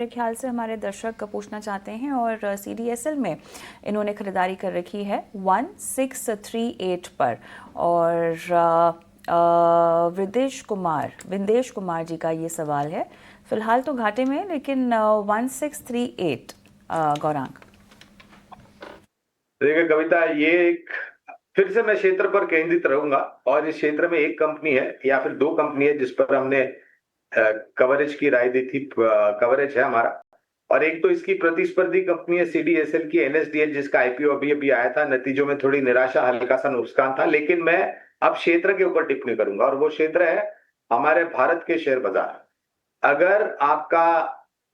मेरे ख्याल से हमारे दर्शक पूछना चाहते हैं और CDSL में इन्होंने खरीदारी कर रखी है 1638 पर और विंदेश कुमार जी का ये सवाल है। फिलहाल तो घाटे में, लेकिन 1638 गौरांग। देखिए कविता, ये एक फिर से मैं क्षेत्र पर केंद्रित रहूंगा और इस क्षेत्र में एक कंपनी है या फिर दो कंपनी है जिस पर हमने कवरेज की राय दी थी, कवरेज है हमारा। और एक तो इसकी प्रतिस्पर्धी कंपनी है CDSL की NSDL, जिसका IPO अभी अभी आया था। नतीजों में थोड़ी निराशा, हल्का सा नुकसान था, लेकिन मैं अब क्षेत्र के ऊपर टिप्पणी करूंगा और वो क्षेत्र है हमारे भारत के शेयर बाजार। अगर आपका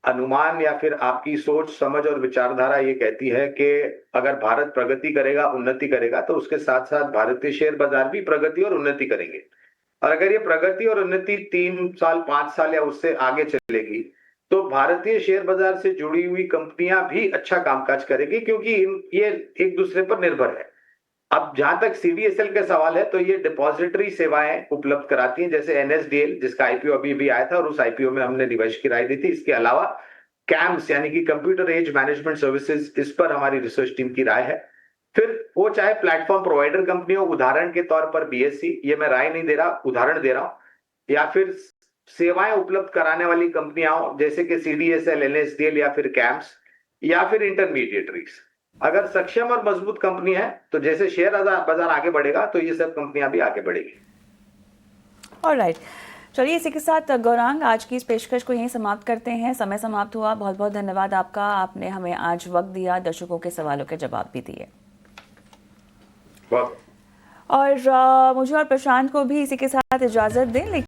अनुमान या फिर आपकी सोच समझ और विचारधारा ये कहती है कि अगर भारत प्रगति करेगा, उन्नति करेगा, तो उसके साथ साथ भारतीय शेयर बाजार भी प्रगति और उन्नति करेंगे। और अगर ये प्रगति और उन्नति 3 साल 5 साल या उससे आगे चलेगी, तो भारतीय शेयर बाजार से जुड़ी हुई कंपनियां भी अच्छा कामकाज करेगी, क्योंकि ये एक दूसरे पर निर्भर है। अब जहां तक CDSL का सवाल है, तो ये डिपॉजिटरी सेवाएं उपलब्ध कराती हैं, जैसे NSDL, जिसका IPO अभी भी आया था और उस IPO में हमने निवेश की राय दी थी। इसके अलावा CAMS यानी कि कंप्यूटर एज मैनेजमेंट सर्विसेज, इस पर हमारी रिसर्च टीम की राय है। फिर वो चाहे प्लेटफॉर्म प्रोवाइडर कंपनी हो, उदाहरण के तौर पर BSE, ये मैं राय नहीं दे रहा, उदाहरण दे रहा हूं, या फिर सेवाएं उपलब्ध कराने वाली कंपनियां हो जैसे कि CDSL, NSDL या फिर CAMS, या फिर इंटरमीडिएटरीज। अगर सक्षम और मजबूत कंपनी है, तो जैसे शेयर बाजार आगे बढ़ेगा, तो ये सब कंपनियां भी आगे बढ़ेगी। ऑलराइट, चलिए इसी के साथ गौरांग आज की इस पेशकश को यहीं समाप्त करते हैं। समय समाप्त हुआ। बहुत बहुत धन्यवाद आपका, आपने हमें आज वक्त दिया, दर्शकों के सवालों के जवाब भी दिए। और मुझे और प्रशांत को भी इसी के साथ इजाजत दें।